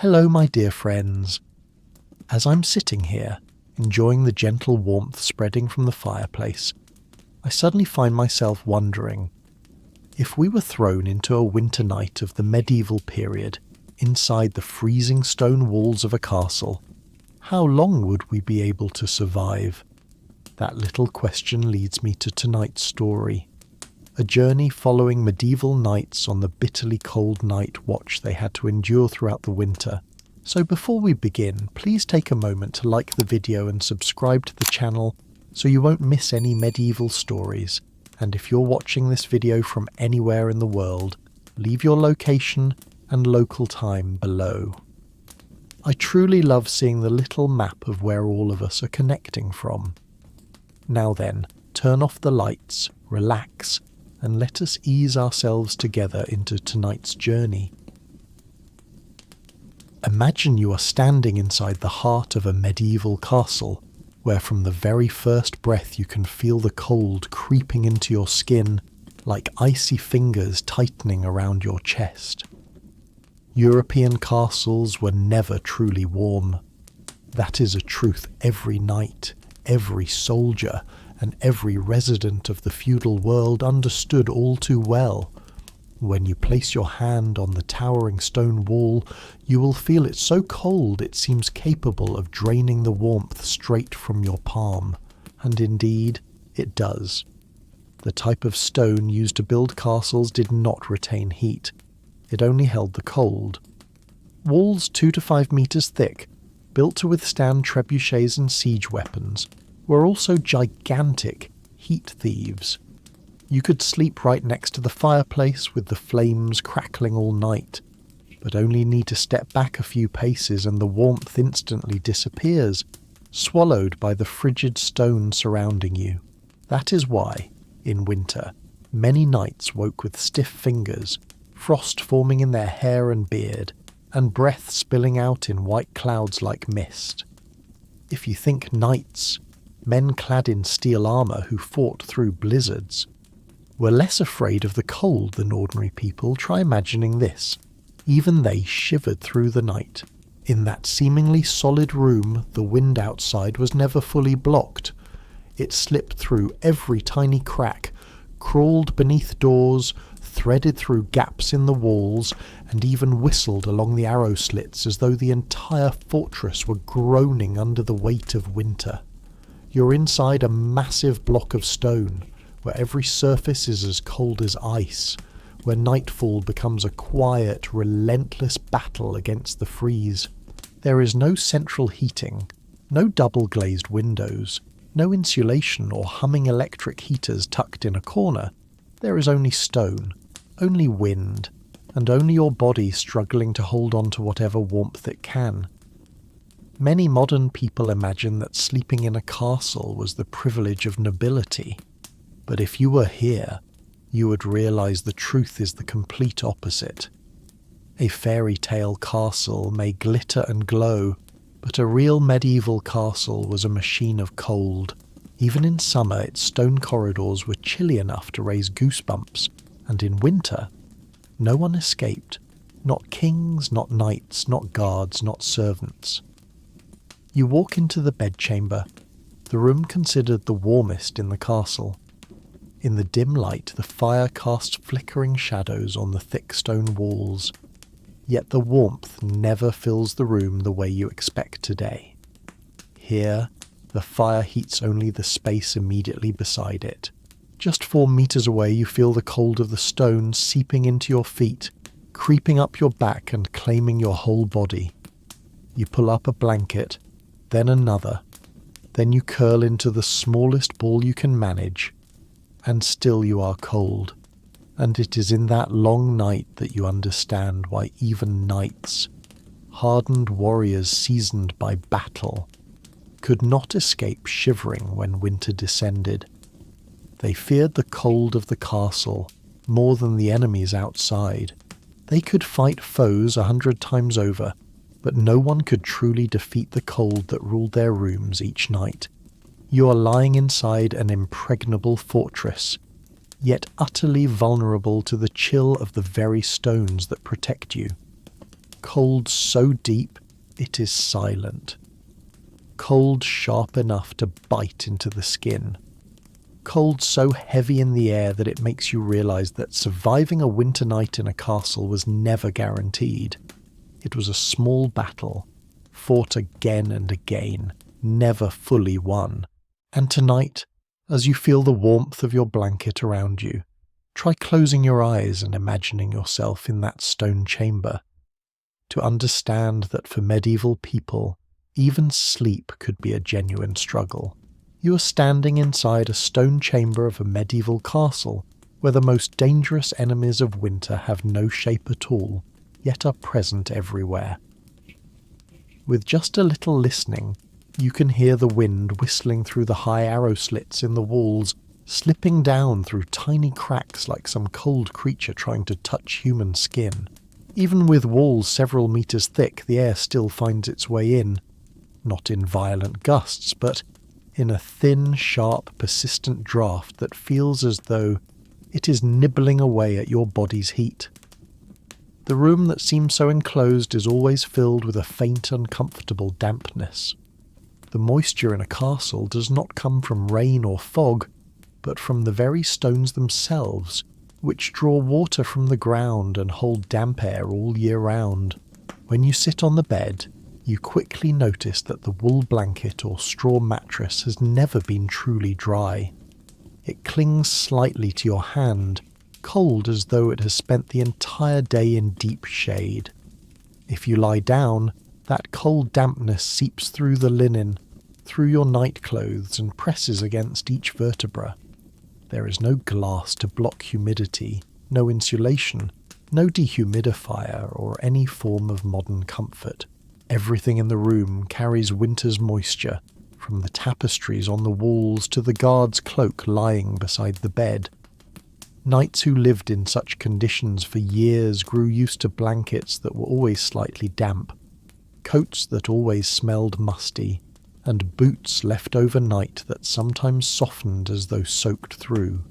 Hello, my dear friends. As I'm sitting here, enjoying the gentle warmth spreading from the fireplace, I suddenly find myself wondering, if we were thrown into a winter night of the medieval period inside the freezing stone walls of a castle, how long would we be able to survive? That little question leads me to tonight's story. A journey following medieval knights on the bitterly cold night watch they had to endure throughout the winter. So before we begin, please take a moment to like the video and subscribe to the channel so you won't miss any medieval stories. And if you're watching this video from anywhere in the world, leave your location and local time below. I truly love seeing the little map of where all of us are connecting from. Now then, turn off the lights, relax, and let us ease ourselves together into tonight's journey. Imagine you are standing inside the heart of a medieval castle, where from the very first breath you can feel the cold creeping into your skin like icy fingers tightening around your chest. European castles were never truly warm. That is a truth every knight, every soldier, and every resident of the feudal world understood all too well. When you place your hand on the towering stone wall, you will feel it so cold it seems capable of draining the warmth straight from your palm. And indeed, it does. The type of stone used to build castles did not retain heat. It only held the cold. Walls 2 to 5 meters thick, built to withstand trebuchets and siege weapons, were also gigantic heat thieves. You could sleep right next to the fireplace with the flames crackling all night, but only need to step back a few paces and the warmth instantly disappears, swallowed by the frigid stone surrounding you. That is why, in winter, many knights woke with stiff fingers, frost forming in their hair and beard, and breath spilling out in white clouds like mist. If you think knights, men clad in steel armour who fought through blizzards, were less afraid of the cold than ordinary people, try imagining this. Even they shivered through the night. In that seemingly solid room, the wind outside was never fully blocked. It slipped through every tiny crack, crawled beneath doors, threaded through gaps in the walls, and even whistled along the arrow slits as though the entire fortress were groaning under the weight of winter. You're inside a massive block of stone, where every surface is as cold as ice, where nightfall becomes a quiet, relentless battle against the freeze. There is no central heating, no double-glazed windows, no insulation or humming electric heaters tucked in a corner. There is only stone, only wind, and only your body struggling to hold on to whatever warmth it can. Many modern people imagine that sleeping in a castle was the privilege of nobility. But if you were here, you would realize the truth is the complete opposite. A fairy tale castle may glitter and glow, but a real medieval castle was a machine of cold. Even in summer, its stone corridors were chilly enough to raise goosebumps, and in winter, no one escaped. Not kings, not knights, not guards, not servants. You walk into the bedchamber, the room considered the warmest in the castle. In the dim light, the fire casts flickering shadows on the thick stone walls, yet the warmth never fills the room the way you expect today. Here, the fire heats only the space immediately beside it. Just 4 meters away, you feel the cold of the stone seeping into your feet, creeping up your back and claiming your whole body. You pull up a blanket, then another, then you curl into the smallest ball you can manage, and still you are cold. And it is in that long night that you understand why even knights, hardened warriors seasoned by battle, could not escape shivering when winter descended. They feared the cold of the castle more than the enemies outside. They could fight foes 100 times over, but no one could truly defeat the cold that ruled their rooms each night. You are lying inside an impregnable fortress, yet utterly vulnerable to the chill of the very stones that protect you. Cold so deep it is silent. Cold sharp enough to bite into the skin. Cold so heavy in the air that it makes you realise that surviving a winter night in a castle was never guaranteed. It was a small battle, fought again and again, never fully won. And tonight, as you feel the warmth of your blanket around you, try closing your eyes and imagining yourself in that stone chamber. To understand that for medieval people, even sleep could be a genuine struggle. You are standing inside a stone chamber of a medieval castle, where the most dangerous enemies of winter have no shape at all, yet are present everywhere. With just a little listening, you can hear the wind whistling through the high arrow slits in the walls, slipping down through tiny cracks like some cold creature trying to touch human skin. Even with walls several meters thick, the air still finds its way in. Not in violent gusts, but in a thin, sharp, persistent draft that feels as though it is nibbling away at your body's heat. The room that seems so enclosed is always filled with a faint, uncomfortable dampness. The moisture in a castle does not come from rain or fog, but from the very stones themselves, which draw water from the ground and hold damp air all year round. When you sit on the bed, you quickly notice that the wool blanket or straw mattress has never been truly dry. It clings slightly to your hand, cold as though it has spent the entire day in deep shade. If you lie down, that cold dampness seeps through the linen, through your nightclothes, and presses against each vertebra. There is no glass to block humidity, no insulation, no dehumidifier, or any form of modern comfort. Everything in the room carries winter's moisture, from the tapestries on the walls to the guard's cloak lying beside the bed. Knights who lived in such conditions for years grew used to blankets that were always slightly damp, coats that always smelled musty, and boots left overnight that sometimes softened as though soaked through.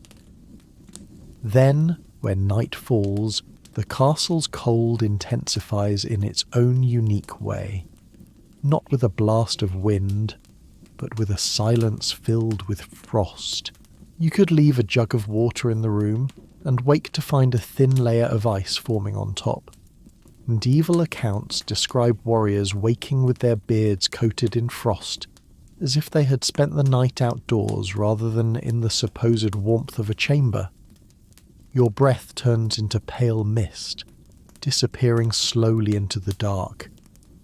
Then, when night falls, the castle's cold intensifies in its own unique way, not with a blast of wind, but with a silence filled with frost. You could leave a jug of water in the room and wake to find a thin layer of ice forming on top. Medieval accounts describe warriors waking with their beards coated in frost, as if they had spent the night outdoors rather than in the supposed warmth of a chamber. Your breath turns into pale mist, disappearing slowly into the dark.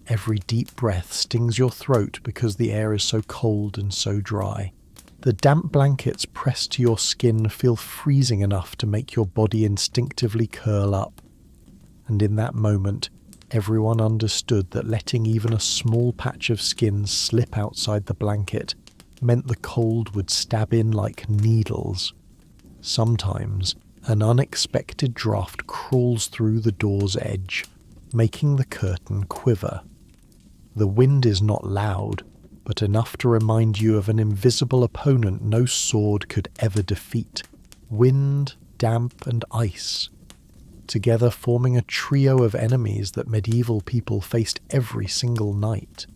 Every deep breath stings your throat because the air is so cold and so dry. The damp blankets pressed to your skin feel freezing enough to make your body instinctively curl up. And in that moment, everyone understood that letting even a small patch of skin slip outside the blanket meant the cold would stab in like needles. Sometimes, an unexpected draught crawls through the door's edge, making the curtain quiver. The wind is not loud, but enough to remind you of an invisible opponent no sword could ever defeat. Wind, damp, and ice, together forming a trio of enemies that medieval people faced every single night.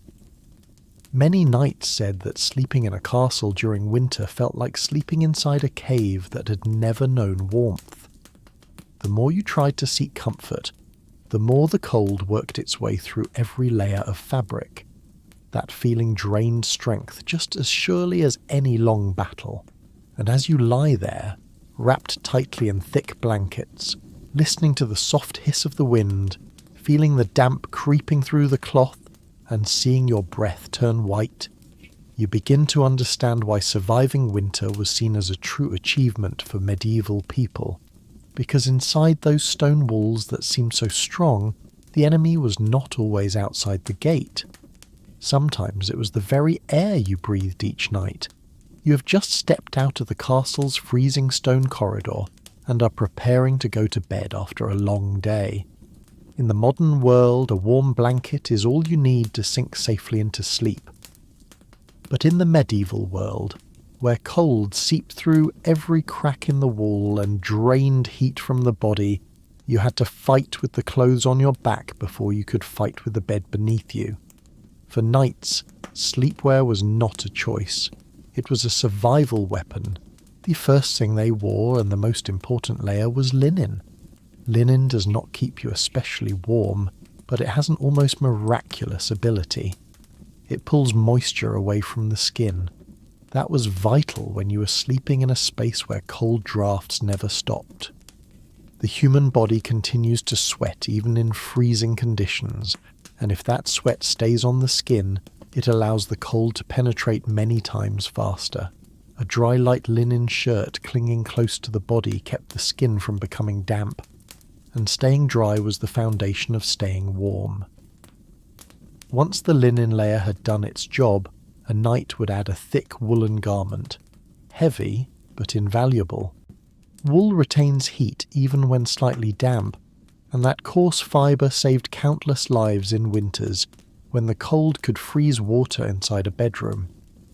Many knights said that sleeping in a castle during winter felt like sleeping inside a cave that had never known warmth. The more you tried to seek comfort, the more the cold worked its way through every layer of fabric. That feeling drained strength just as surely as any long battle. And as you lie there, wrapped tightly in thick blankets, listening to the soft hiss of the wind, feeling the damp creeping through the cloth, and seeing your breath turn white, you begin to understand why surviving winter was seen as a true achievement for medieval people. Because inside those stone walls that seemed so strong, the enemy was not always outside the gate. Sometimes it was the very air you breathed each night. You have just stepped out of the castle's freezing stone corridor and are preparing to go to bed after a long day. In the modern world, a warm blanket is all you need to sink safely into sleep. But in the medieval world, where cold seeped through every crack in the wall and drained heat from the body, You had to fight with the clothes on your back before you could fight with the bed beneath you. For knights, sleepwear was not a choice. It was a survival weapon. The first thing they wore, and the most important layer, was linen. Linen does not keep you especially warm, but it has an almost miraculous ability. It pulls moisture away from the skin. That was vital when you were sleeping in a space where cold drafts never stopped. The human body continues to sweat even in freezing conditions, and if that sweat stays on the skin, it allows the cold to penetrate many times faster. A dry light linen shirt clinging close to the body kept the skin from becoming damp, and staying dry was the foundation of staying warm. Once the linen layer had done its job, a knight would add a thick woolen garment. Heavy, but invaluable. Wool retains heat even when slightly damp, and that coarse fibre saved countless lives in winters when the cold could freeze water inside a bedroom.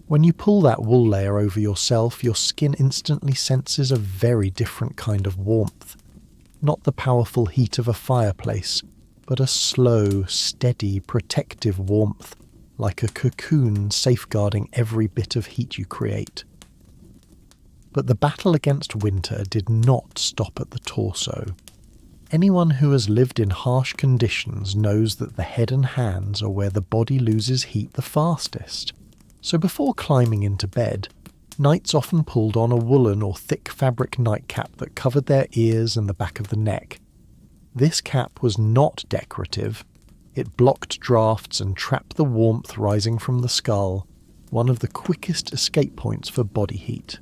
When you pull that wool layer over yourself, your skin instantly senses a very different kind of warmth. Not the powerful heat of a fireplace, but a slow, steady, protective warmth, like a cocoon safeguarding every bit of heat you create. But the battle against winter did not stop at the torso. Anyone who has lived in harsh conditions knows that the head and hands are where the body loses heat the fastest. So before climbing into bed, knights often pulled on a woolen or thick fabric nightcap that covered their ears and the back of the neck. This cap was not decorative. It blocked drafts and trapped the warmth rising from the skull, one of the quickest escape points for body heat.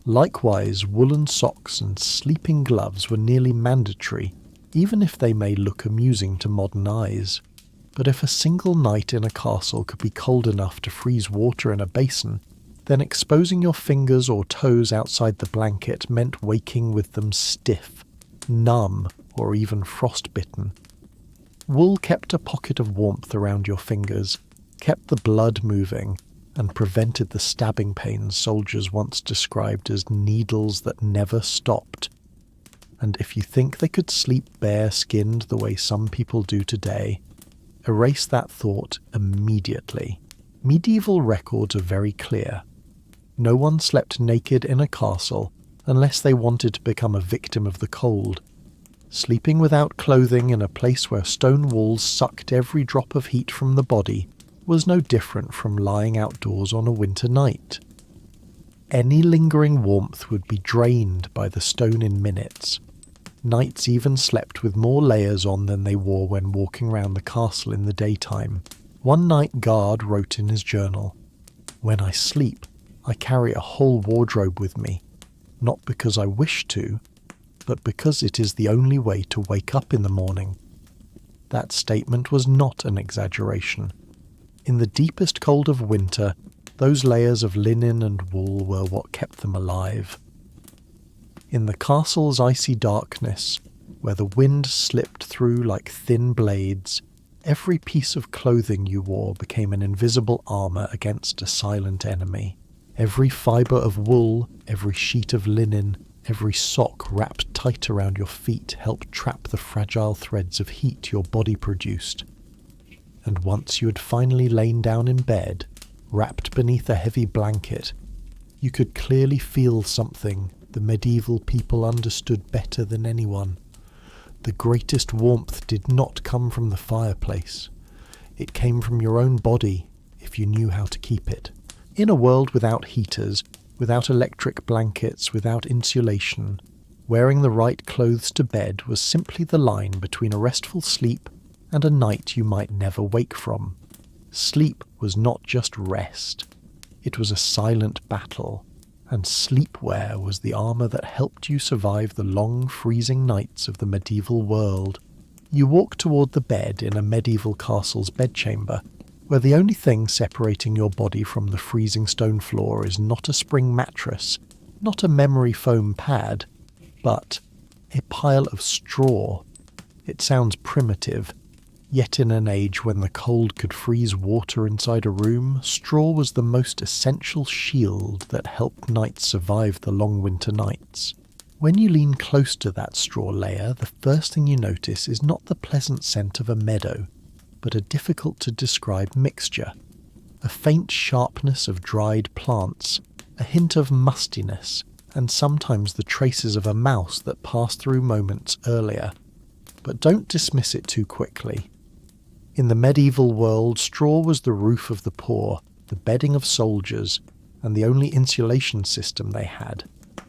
Likewise, woolen socks and sleeping gloves were nearly mandatory, even if they may look amusing to modern eyes. But if a single night in a castle could be cold enough to freeze water in a basin, then exposing your fingers or toes outside the blanket meant waking with them stiff, numb, or even frostbitten. Wool kept a pocket of warmth around your fingers, kept the blood moving, and prevented the stabbing pains soldiers once described as needles that never stopped. And if you think they could sleep bare-skinned the way some people do today, erase that thought immediately. Medieval records are very clear. No one slept naked in a castle unless they wanted to become a victim of the cold. Sleeping without clothing in a place where stone walls sucked every drop of heat from the body was no different from lying outdoors on a winter night. Any lingering warmth would be drained by the stone in minutes. Knights even slept with more layers on than they wore when walking around the castle in the daytime. One night guard wrote in his journal, "When I sleep, I carry a whole wardrobe with me, not because I wish to, but because it is the only way to wake up in the morning." That statement was not an exaggeration. In the deepest cold of winter, those layers of linen and wool were what kept them alive. In the castle's icy darkness, where the wind slipped through like thin blades, every piece of clothing you wore became an invisible armour against a silent enemy. Every fibre of wool, every sheet of linen, every sock wrapped tight around your feet helped trap the fragile threads of heat your body produced. And once you had finally lain down in bed, wrapped beneath a heavy blanket, you could clearly feel something the medieval people understood better than anyone. The greatest warmth did not come from the fireplace. It came from your own body, if you knew how to keep it. In a world without heaters, without electric blankets, without insulation, wearing the right clothes to bed was simply the line between a restful sleep and a night you might never wake from. Sleep was not just rest. It was a silent battle, and sleepwear was the armour that helped you survive the long freezing nights of the medieval world. You walk toward the bed in a medieval castle's bedchamber, where the only thing separating your body from the freezing stone floor is not a spring mattress, not a memory foam pad, but a pile of straw. It sounds primitive, yet in an age when the cold could freeze water inside a room, straw was the most essential shield that helped knights survive the long winter nights. When you lean close to that straw layer, the first thing you notice is not the pleasant scent of a meadow, but a difficult-to-describe mixture. A faint sharpness of dried plants, a hint of mustiness, and sometimes the traces of a mouse that passed through moments earlier. But don't dismiss it too quickly. In the medieval world, straw was the roof of the poor, the bedding of soldiers, and the only insulation system they had.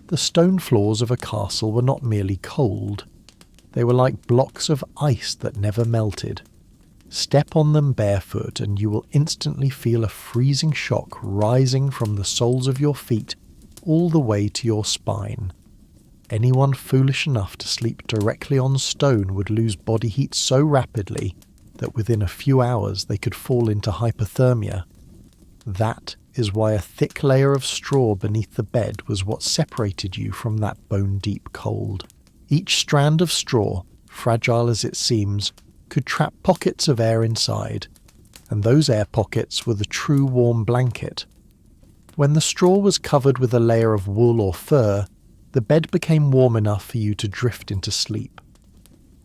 The stone floors of a castle were not merely cold. They were like blocks of ice that never melted. Step on them barefoot and you will instantly feel a freezing shock rising from the soles of your feet all the way to your spine. Anyone foolish enough to sleep directly on stone would lose body heat so rapidly that within a few hours they could fall into hypothermia. That is why a thick layer of straw beneath the bed was what separated you from that bone-deep cold. Each strand of straw, fragile as it seems, could trap pockets of air inside, and those air pockets were the true warm blanket. When the straw was covered with a layer of wool or fur, the bed became warm enough for you to drift into sleep.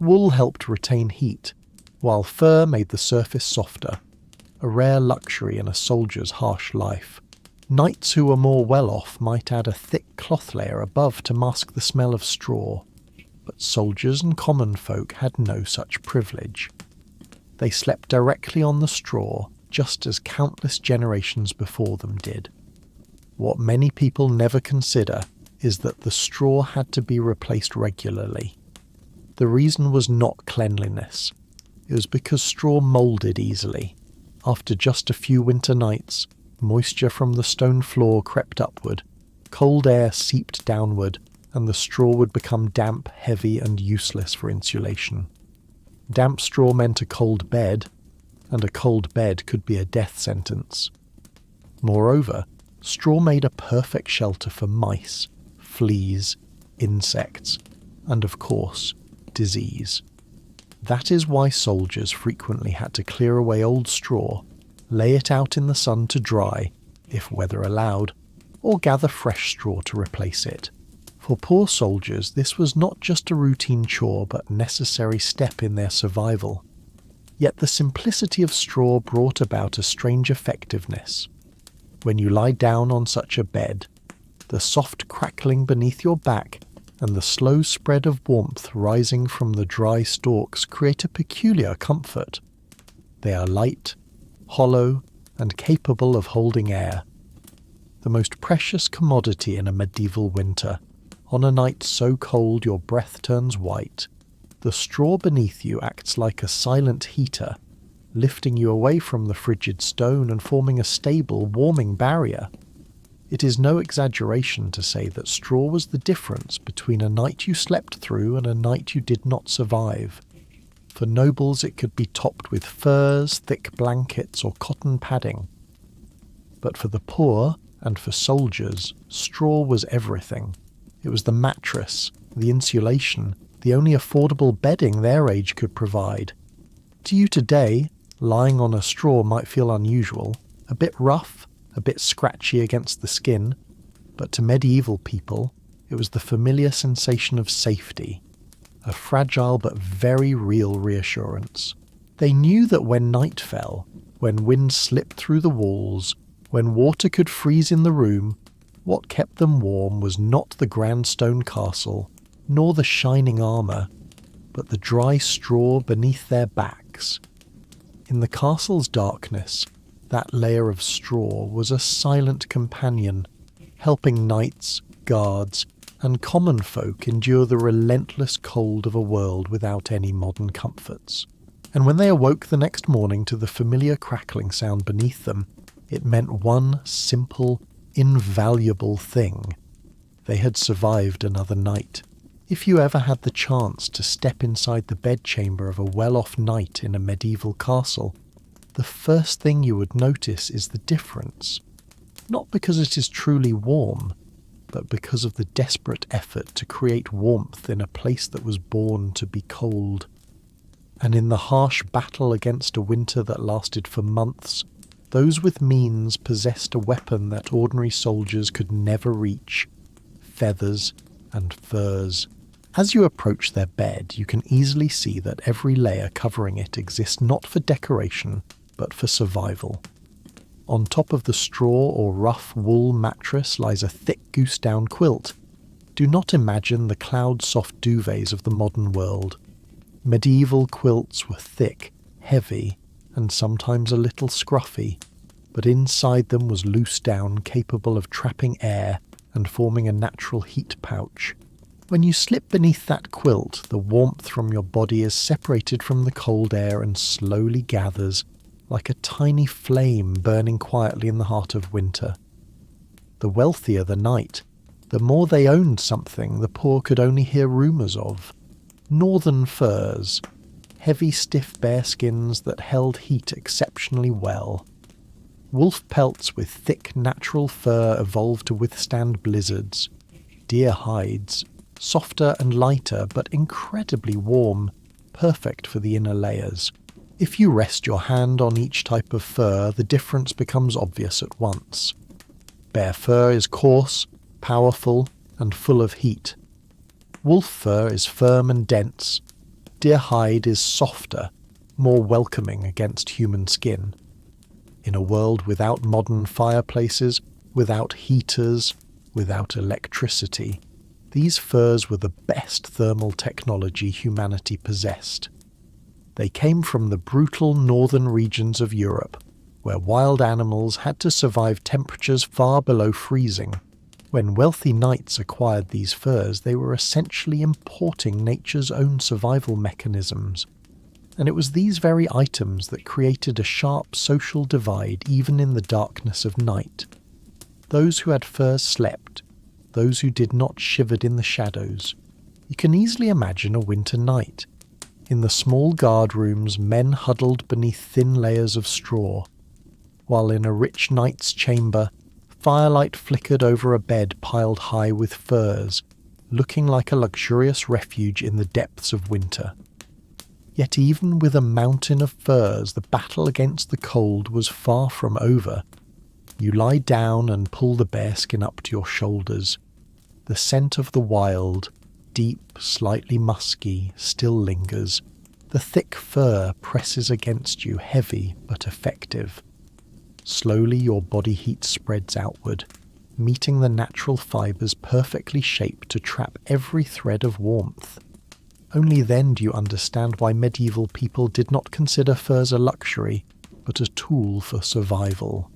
Wool helped retain heat, while fur made the surface softer, a rare luxury in a soldier's harsh life. Knights who were more well-off might add a thick cloth layer above to mask the smell of straw, but soldiers and common folk had no such privilege. They slept directly on the straw, just as countless generations before them did. What many people never consider is that the straw had to be replaced regularly. The reason was not cleanliness. It was because straw moulded easily. After just a few winter nights, moisture from the stone floor crept upward, cold air seeped downward, and the straw would become damp, heavy, and useless for insulation. Damp straw meant a cold bed, and a cold bed could be a death sentence. Moreover, straw made a perfect shelter for mice, fleas, insects, and of course, disease. That is why soldiers frequently had to clear away old straw, lay it out in the sun to dry, if weather allowed, or gather fresh straw to replace it. For poor soldiers, this was not just a routine chore but necessary step in their survival. Yet the simplicity of straw brought about a strange effectiveness. When you lie down on such a bed, the soft crackling beneath your back and the slow spread of warmth rising from the dry stalks create a peculiar comfort. They are light, hollow, and capable of holding air. The most precious commodity in a medieval winter. On a night so cold your breath turns white, the straw beneath you acts like a silent heater, lifting you away from the frigid stone and forming a stable, warming barrier. It is no exaggeration to say that straw was the difference between a night you slept through and a night you did not survive. For nobles it could be topped with furs, thick blankets, or cotton padding. But for the poor, and for soldiers, straw was everything. It was the mattress, the insulation, the only affordable bedding their age could provide. To you today, lying on a straw might feel unusual, a bit rough, a bit scratchy against the skin, but to medieval people, it was the familiar sensation of safety, a fragile but very real reassurance. They knew that when night fell, when wind slipped through the walls, when water could freeze in the room, what kept them warm was not the grand stone castle, nor the shining armour, but the dry straw beneath their backs. In the castle's darkness, that layer of straw was a silent companion, helping knights, guards, and common folk endure the relentless cold of a world without any modern comforts. And when they awoke the next morning to the familiar crackling sound beneath them, it meant one simple, invaluable thing. They had survived another night. If you ever had the chance to step inside the bedchamber of a well-off knight in a medieval castle, the first thing you would notice is the difference. Not because it is truly warm, but because of the desperate effort to create warmth in a place that was born to be cold. And in the harsh battle against a winter that lasted for months, those with means possessed a weapon that ordinary soldiers could never reach: feathers and furs. As you approach their bed, you can easily see that every layer covering it exists not for decoration, but for survival. On top of the straw or rough wool mattress lies a thick goose-down quilt. Do not imagine the cloud-soft duvets of the modern world. Medieval quilts were thick, heavy, and sometimes a little scruffy, but inside them was loose down capable of trapping air and forming a natural heat pouch. When you slip beneath that quilt, the warmth from your body is separated from the cold air and slowly gathers, like a tiny flame burning quietly in the heart of winter. The wealthier the knight, the more they owned something the poor could only hear rumours of. Northern furs, heavy stiff bearskins that held heat exceptionally well. Wolf pelts with thick natural fur evolved to withstand blizzards. Deer hides, softer and lighter but incredibly warm, perfect for the inner layers. If you rest your hand on each type of fur, the difference becomes obvious at once. Bear fur is coarse, powerful, and full of heat. Wolf fur is firm and dense. Deer hide is softer, more welcoming against human skin. In a world without modern fireplaces, without heaters, without electricity, these furs were the best thermal technology humanity possessed. They came from the brutal northern regions of Europe, where wild animals had to survive temperatures far below freezing. When wealthy knights acquired these furs, they were essentially importing nature's own survival mechanisms. And it was these very items that created a sharp social divide even in the darkness of night. Those who had furs slept, those who did not shivered in the shadows. You can easily imagine a winter night. In the small guard rooms, men huddled beneath thin layers of straw, while in a rich knight's chamber, firelight flickered over a bed piled high with furs, looking like a luxurious refuge in the depths of winter. Yet even with a mountain of furs, the battle against the cold was far from over. You lie down and pull the bearskin up to your shoulders. The scent of the wild, deep, slightly musky, still lingers. The thick fur presses against you, heavy but effective. Slowly your body heat spreads outward, meeting the natural fibres perfectly shaped to trap every thread of warmth. Only then do you understand why medieval people did not consider furs a luxury, but a tool for survival.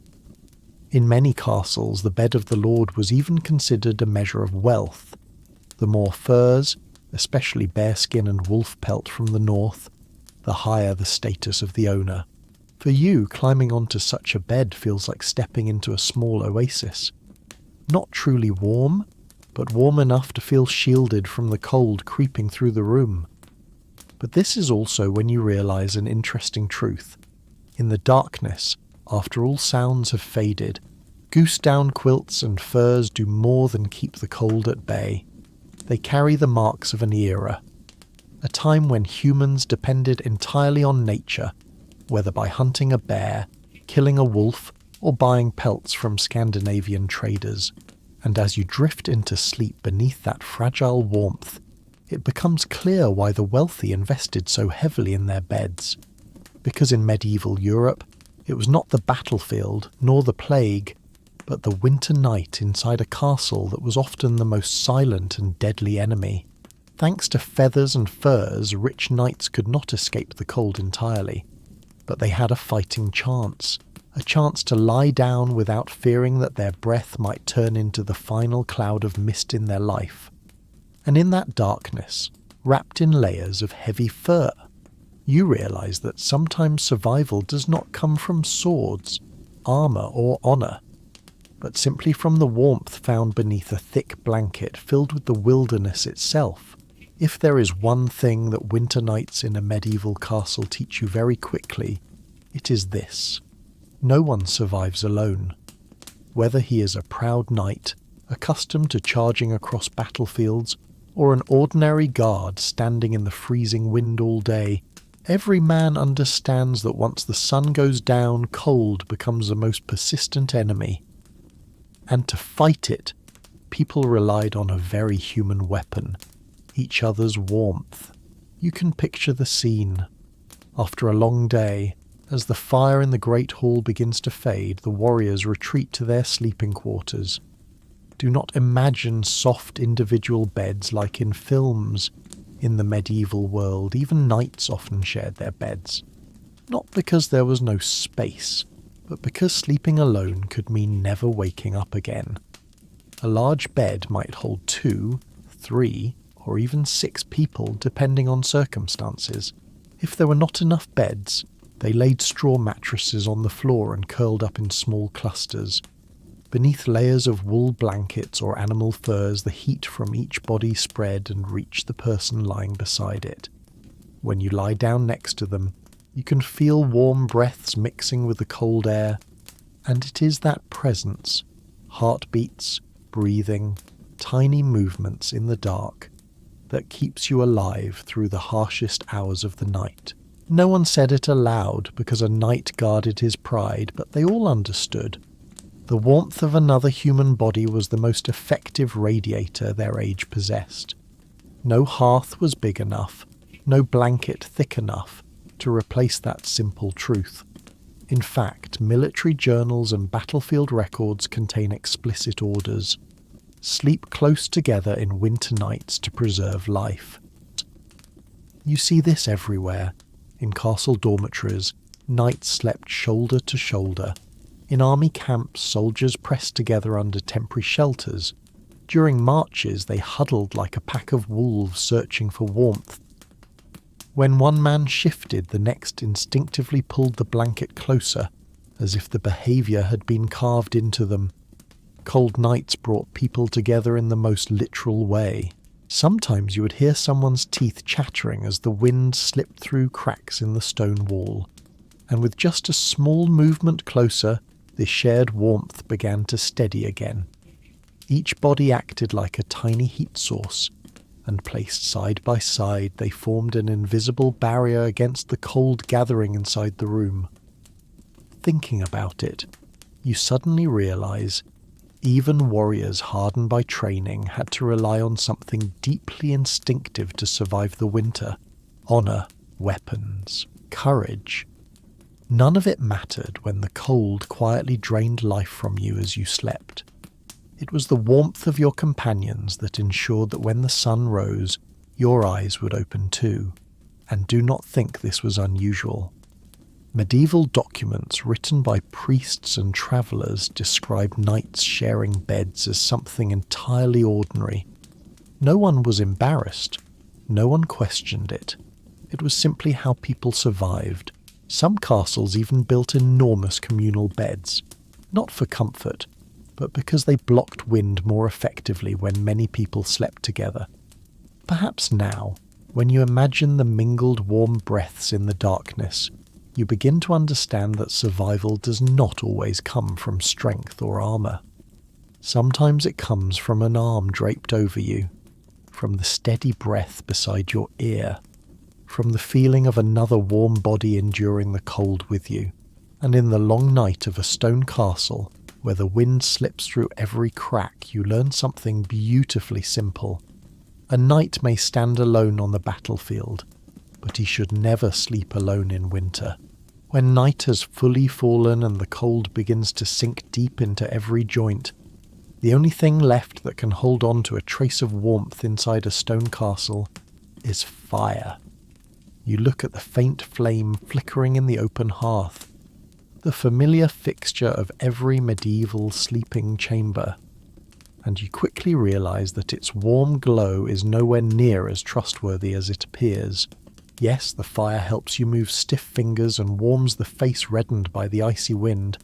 In many castles, the bed of the lord was even considered a measure of wealth. The more furs, especially bearskin and wolf pelt from the north, the higher the status of the owner. For you, climbing onto such a bed feels like stepping into a small oasis. Not truly warm, but warm enough to feel shielded from the cold creeping through the room. But this is also when you realize an interesting truth. In the darkness, after all sounds have faded, goose-down quilts and furs do more than keep the cold at bay. They carry the marks of an era, a time when humans depended entirely on nature, whether by hunting a bear, killing a wolf, or buying pelts from Scandinavian traders. And as you drift into sleep beneath that fragile warmth, it becomes clear why the wealthy invested so heavily in their beds. Because in medieval Europe, it was not the battlefield, nor the plague, but the winter night inside a castle that was often the most silent and deadly enemy. Thanks to feathers and furs, rich knights could not escape the cold entirely, but they had a fighting chance, a chance to lie down without fearing that their breath might turn into the final cloud of mist in their life. And in that darkness, wrapped in layers of heavy fur, you realize that sometimes survival does not come from swords, armor, or honor, but simply from the warmth found beneath a thick blanket filled with the wilderness itself. If there is one thing that winter nights in a medieval castle teach you very quickly, it is this. No one survives alone. Whether he is a proud knight, accustomed to charging across battlefields, or an ordinary guard standing in the freezing wind all day, every man understands that once the sun goes down, cold becomes the most persistent enemy. And to fight it, people relied on a very human weapon, each other's warmth. You can picture the scene. After a long day, as the fire in the great hall begins to fade, the warriors retreat to their sleeping quarters. Do not imagine soft individual beds like in films. In the medieval world, even knights often shared their beds. Not because there was no space, but because sleeping alone could mean never waking up again. A large bed might hold 2, 3, or even 6 people depending on circumstances. If there were not enough beds, they laid straw mattresses on the floor and curled up in small clusters. Beneath layers of wool blankets or animal furs, the heat from each body spread and reached the person lying beside it. When you lie down next to them, you can feel warm breaths mixing with the cold air, and it is that presence, heartbeats, breathing, tiny movements in the dark, that keeps you alive through the harshest hours of the night. No one said it aloud because a knight guarded his pride, but they all understood. The warmth of another human body was the most effective radiator their age possessed. No hearth was big enough, no blanket thick enough to replace that simple truth. In fact, military journals and battlefield records contain explicit orders. Sleep close together in winter nights to preserve life. You see this everywhere. In castle dormitories, knights slept shoulder to shoulder. In army camps, soldiers pressed together under temporary shelters. During marches, they huddled like a pack of wolves searching for warmth. When one man shifted, the next instinctively pulled the blanket closer, as if the behaviour had been carved into them. Cold nights brought people together in the most literal way. Sometimes you would hear someone's teeth chattering as the wind slipped through cracks in the stone wall, and with just a small movement closer, the shared warmth began to steady again. Each body acted like a tiny heat source, and placed side by side they formed an invisible barrier against the cold gathering inside the room. Thinking about it, you suddenly realize even warriors hardened by training had to rely on something deeply instinctive to survive the winter. Honor, weapons, courage. None of it mattered when the cold quietly drained life from you as you slept. It was the warmth of your companions that ensured that when the sun rose, your eyes would open too. And do not think this was unusual. Medieval documents written by priests and travellers describe knights sharing beds as something entirely ordinary. No one was embarrassed. No one questioned it. It was simply how people survived. Some castles even built enormous communal beds, not for comfort, but because they blocked wind more effectively when many people slept together. Perhaps now, when you imagine the mingled warm breaths in the darkness, you begin to understand that survival does not always come from strength or armour. Sometimes it comes from an arm draped over you, from the steady breath beside your ear, from the feeling of another warm body enduring the cold with you, and in the long night of a stone castle, where the wind slips through every crack, you learn something beautifully simple. A knight may stand alone on the battlefield, but he should never sleep alone in winter. When night has fully fallen and the cold begins to sink deep into every joint, the only thing left that can hold on to a trace of warmth inside a stone castle is fire. You look at the faint flame flickering in the open hearth, the familiar fixture of every medieval sleeping chamber, and you quickly realize that its warm glow is nowhere near as trustworthy as it appears. Yes, the fire helps you move stiff fingers and warms the face reddened by the icy wind,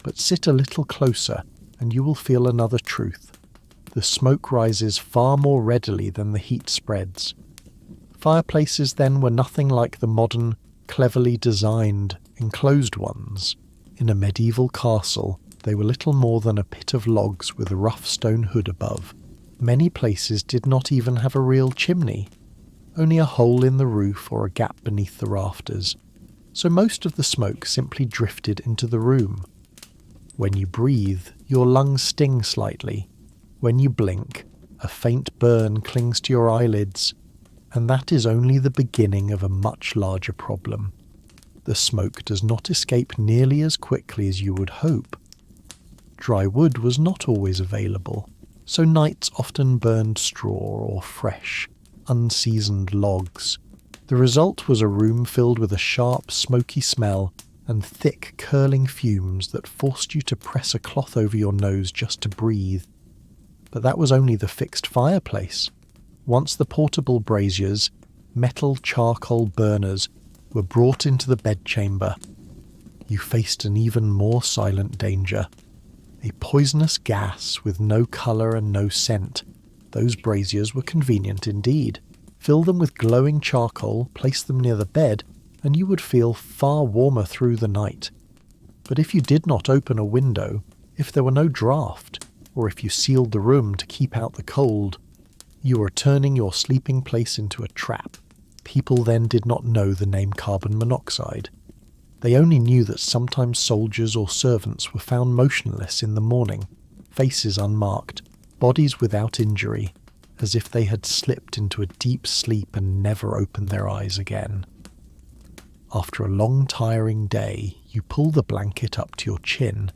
but sit a little closer and you will feel another truth. The smoke rises far more readily than the heat spreads. Fireplaces then were nothing like the modern, cleverly designed, enclosed ones. In a medieval castle, they were little more than a pit of logs with a rough stone hood above. Many places did not even have a real chimney, only a hole in the roof or a gap beneath the rafters, so most of the smoke simply drifted into the room. When you breathe, your lungs sting slightly. When you blink, a faint burn clings to your eyelids, and that is only the beginning of a much larger problem. The smoke does not escape nearly as quickly as you would hope. Dry wood was not always available, so nights often burned straw or fresh, unseasoned logs. The result was a room filled with a sharp, smoky smell and thick, curling fumes that forced you to press a cloth over your nose just to breathe. But that was only the fixed fireplace. Once the portable braziers, metal charcoal burners, were brought into the bedchamber, you faced an even more silent danger. A poisonous gas with no colour and no scent. Those braziers were convenient indeed. Fill them with glowing charcoal, place them near the bed, and you would feel far warmer through the night. But if you did not open a window, if there were no draught, or if you sealed the room to keep out the cold, you were turning your sleeping place into a trap. People then did not know the name carbon monoxide. They only knew that sometimes soldiers or servants were found motionless in the morning, faces unmarked, bodies without injury, as if they had slipped into a deep sleep and never opened their eyes again. After a long, tiring day, you pull the blanket up to your chin,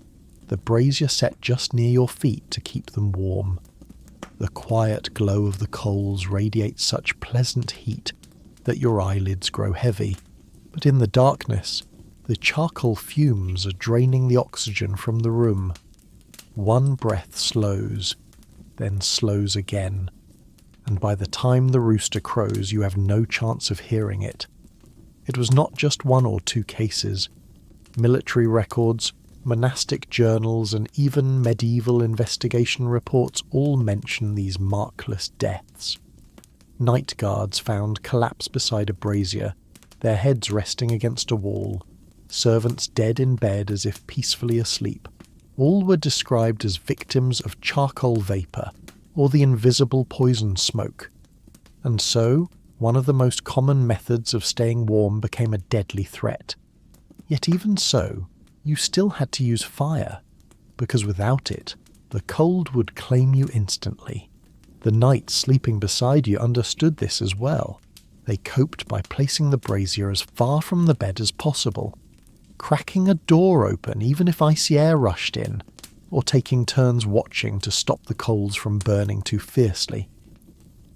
the brazier set just near your feet to keep them warm. The quiet glow of the coals radiates such pleasant heat that your eyelids grow heavy, but in the darkness, the charcoal fumes are draining the oxygen from the room. One breath slows, then slows again, and by the time the rooster crows you have no chance of hearing it. It was not just one or two cases. Military records, monastic journals, and even medieval investigation reports all mention these markless deaths. Night guards found collapsed beside a brazier, their heads resting against a wall, servants dead in bed as if peacefully asleep. All were described as victims of charcoal vapour, or the invisible poison smoke. And so, one of the most common methods of staying warm became a deadly threat. Yet even so, you still had to use fire, because without it, the cold would claim you instantly. The knights sleeping beside you understood this as well. They coped by placing the brazier as far from the bed as possible, cracking a door open even if icy air rushed in, or taking turns watching to stop the coals from burning too fiercely.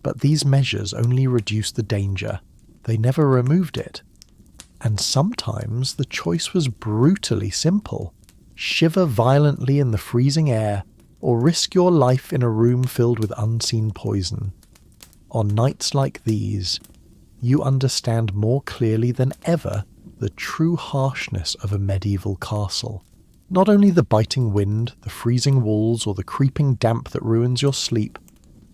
But these measures only reduced the danger. They never removed it. And sometimes the choice was brutally simple. Shiver violently in the freezing air, or risk your life in a room filled with unseen poison. On nights like these, you understand more clearly than ever the true harshness of a medieval castle. Not only the biting wind, the freezing walls, or the creeping damp that ruins your sleep,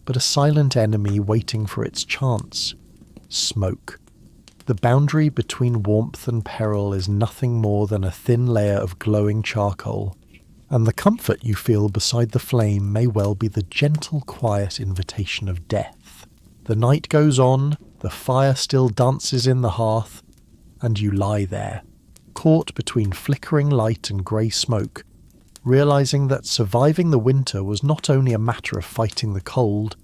but a silent enemy waiting for its chance. Smoke. The boundary between warmth and peril is nothing more than a thin layer of glowing charcoal, and the comfort you feel beside the flame may well be the gentle, quiet invitation of death. The night goes on, the fire still dances in the hearth, and you lie there, caught between flickering light and grey smoke, realising that surviving the winter was not only a matter of fighting the cold,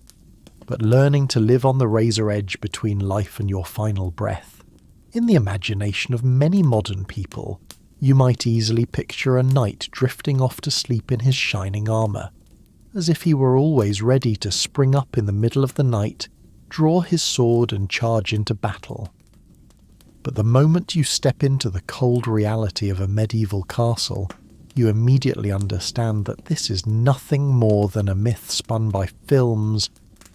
but learning to live on the razor edge between life and your final breath. In the imagination of many modern people, you might easily picture a knight drifting off to sleep in his shining armour, as if he were always ready to spring up in the middle of the night, draw his sword and charge into battle. But the moment you step into the cold reality of a medieval castle, you immediately understand that this is nothing more than a myth spun by films,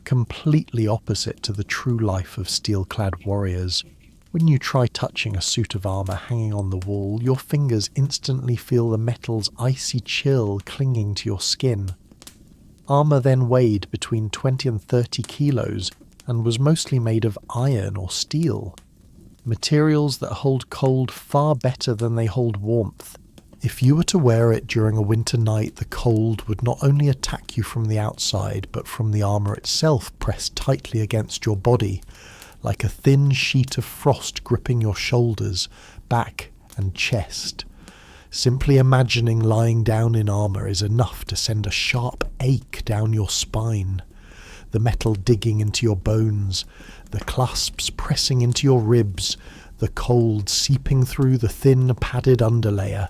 completely opposite to the true life of steel-clad warriors. When you try touching a suit of armour hanging on the wall, your fingers instantly feel the metal's icy chill clinging to your skin. Armour then weighed between 20 and 30 kilos and was mostly made of iron or steel, materials that hold cold far better than they hold warmth. If you were to wear it during a winter night, the cold would not only attack you from the outside, but from the armour itself pressed tightly against your body, like a thin sheet of frost gripping your shoulders, back and chest. Simply imagining lying down in armour is enough to send a sharp ache down your spine. The metal digging into your bones, the clasps pressing into your ribs, the cold seeping through the thin padded underlayer.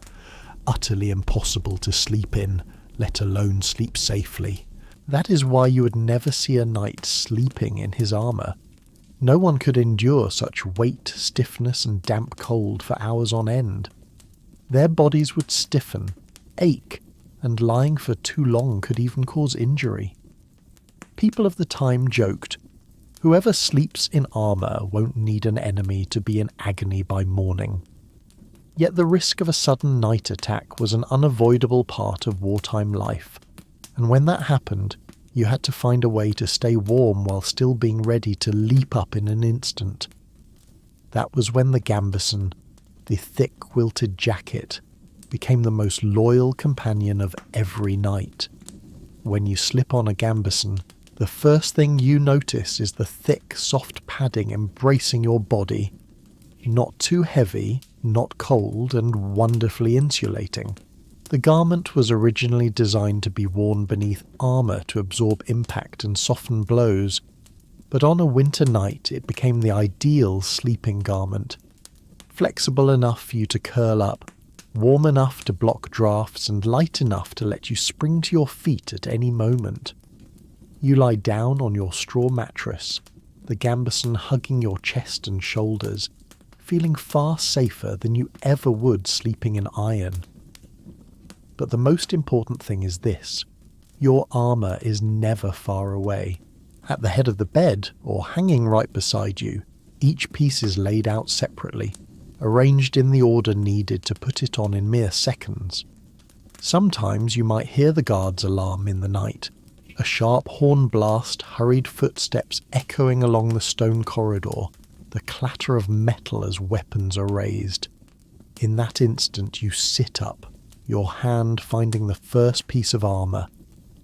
Utterly impossible to sleep in, let alone sleep safely. That is why you would never see a knight sleeping in his armour. No one could endure such weight, stiffness and damp cold for hours on end. Their bodies would stiffen, ache, and lying for too long could even cause injury. People of the time joked, "Whoever sleeps in armour won't need an enemy to be in agony by morning." Yet the risk of a sudden night attack was an unavoidable part of wartime life, and when that happened, you had to find a way to stay warm while still being ready to leap up in an instant. That was when the gambeson, the thick quilted jacket, became the most loyal companion of every knight. When you slip on a gambeson, the first thing you notice is the thick, soft padding embracing your body. Not too heavy, not cold, and wonderfully insulating. The garment was originally designed to be worn beneath armour to absorb impact and soften blows, but on a winter night it became the ideal sleeping garment. Flexible enough for you to curl up, warm enough to block drafts, and light enough to let you spring to your feet at any moment. You lie down on your straw mattress, the gambeson hugging your chest and shoulders, feeling far safer than you ever would sleeping in iron. But the most important thing is this: your armour is never far away. At the head of the bed, or hanging right beside you, each piece is laid out separately, arranged in the order needed to put it on in mere seconds. Sometimes you might hear the guard's alarm in the night, a sharp horn blast, hurried footsteps echoing along the stone corridor, the clatter of metal as weapons are raised. In that instant you sit up, your hand finding the first piece of armour,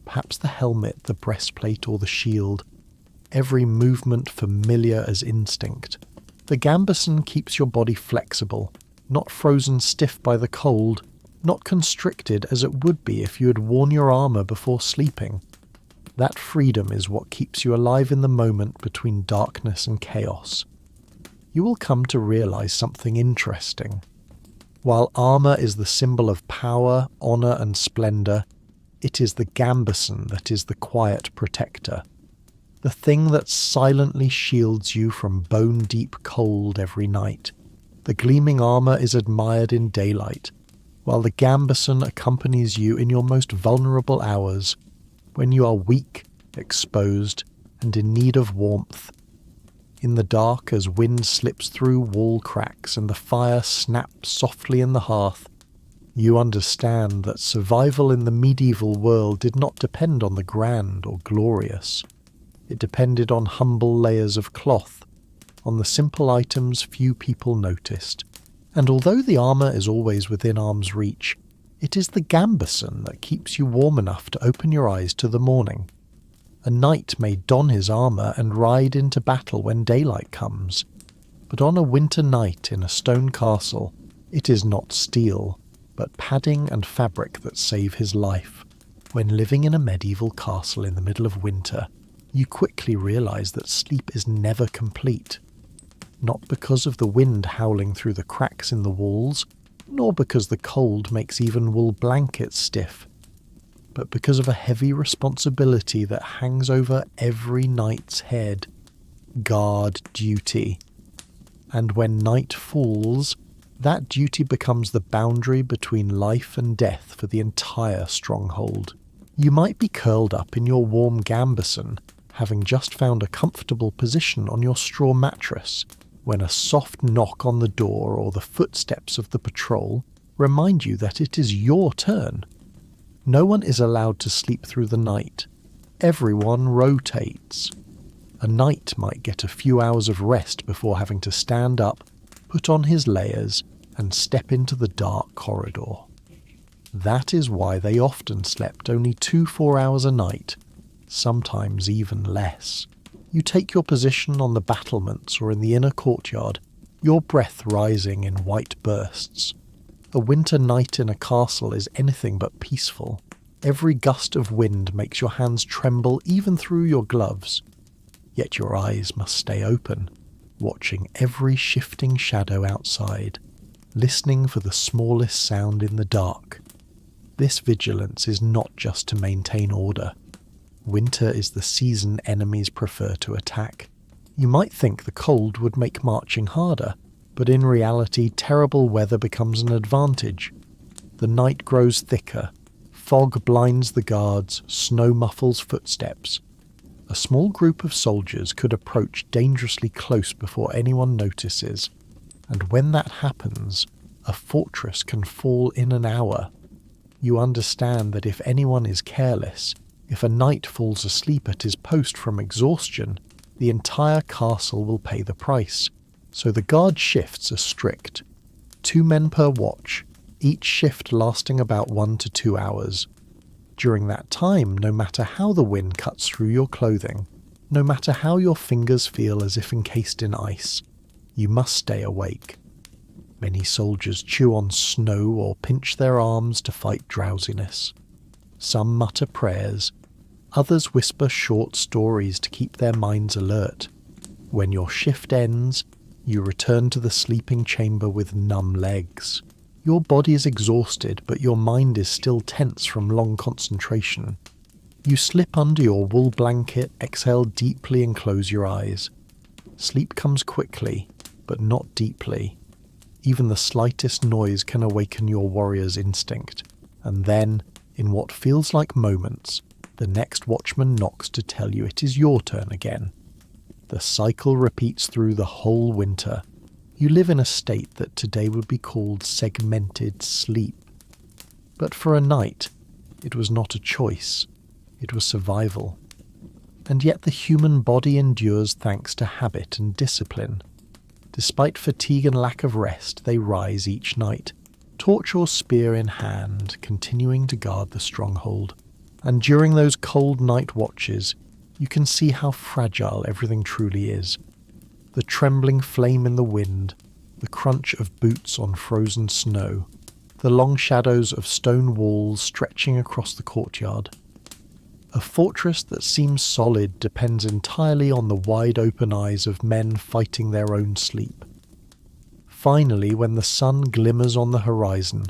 perhaps the helmet, the breastplate or the shield, every movement familiar as instinct. The gambeson keeps your body flexible, not frozen stiff by the cold, not constricted as it would be if you had worn your armour before sleeping. That freedom is what keeps you alive in the moment between darkness and chaos. You will come to realise something interesting. While armour is the symbol of power, honour and splendour, it is the gambeson that is the quiet protector. The thing that silently shields you from bone-deep cold every night. The gleaming armour is admired in daylight, while the gambeson accompanies you in your most vulnerable hours, when you are weak, exposed, and in need of warmth. In the dark, as wind slips through wall cracks and the fire snaps softly in the hearth, you understand that survival in the medieval world did not depend on the grand or glorious. It depended on humble layers of cloth, on the simple items few people noticed. And although the armour is always within arm's reach, it is the gambeson that keeps you warm enough to open your eyes to the morning. A knight may don his armour and ride into battle when daylight comes, but on a winter night in a stone castle, it is not steel, but padding and fabric that save his life. When living in a medieval castle in the middle of winter, you quickly realise that sleep is never complete. Not because of the wind howling through the cracks in the walls, nor because the cold makes even wool blankets stiff, but because of a heavy responsibility that hangs over every knight's head: guard duty. And when night falls, that duty becomes the boundary between life and death for the entire stronghold. You might be curled up in your warm gambeson, having just found a comfortable position on your straw mattress, when a soft knock on the door or the footsteps of the patrol remind you that it is your turn. No one is allowed to sleep through the night. Everyone rotates. A knight might get a few hours of rest before having to stand up, put on his layers, and step into the dark corridor. That is why they often slept only 2-4 hours a night, sometimes even less. You take your position on the battlements or in the inner courtyard, your breath rising in white bursts. A winter night in a castle is anything but peaceful. Every gust of wind makes your hands tremble even through your gloves. Yet your eyes must stay open, watching every shifting shadow outside, listening for the smallest sound in the dark. This vigilance is not just to maintain order. Winter is the season enemies prefer to attack. You might think the cold would make marching harder, but in reality terrible weather becomes an advantage. The night grows thicker, fog blinds the guards, snow muffles footsteps. A small group of soldiers could approach dangerously close before anyone notices, and when that happens, a fortress can fall in an hour. You understand that if anyone is careless, if a knight falls asleep at his post from exhaustion, the entire castle will pay the price. So the guard shifts are strict. 2 men per watch, each shift lasting about 1 to 2 hours. During that time, no matter how the wind cuts through your clothing, no matter how your fingers feel as if encased in ice, you must stay awake. Many soldiers chew on snow or pinch their arms to fight drowsiness. Some mutter prayers, others whisper short stories to keep their minds alert. When your shift ends, you return to the sleeping chamber with numb legs. Your body is exhausted, but your mind is still tense from long concentration. You slip under your wool blanket, exhale deeply and close your eyes. Sleep comes quickly, but not deeply. Even the slightest noise can awaken your warrior's instinct. And then, in what feels like moments, the next watchman knocks to tell you it is your turn again. The cycle repeats through the whole winter. You live in a state that today would be called segmented sleep. But for a knight, it was not a choice. It was survival. And yet the human body endures thanks to habit and discipline. Despite fatigue and lack of rest, they rise each night, torch or spear in hand, continuing to guard the stronghold. And during those cold night watches, you can see how fragile everything truly is. The trembling flame in the wind, the crunch of boots on frozen snow, the long shadows of stone walls stretching across the courtyard. A fortress that seems solid depends entirely on the wide-open eyes of men fighting their own sleep. Finally, when the sun glimmers on the horizon,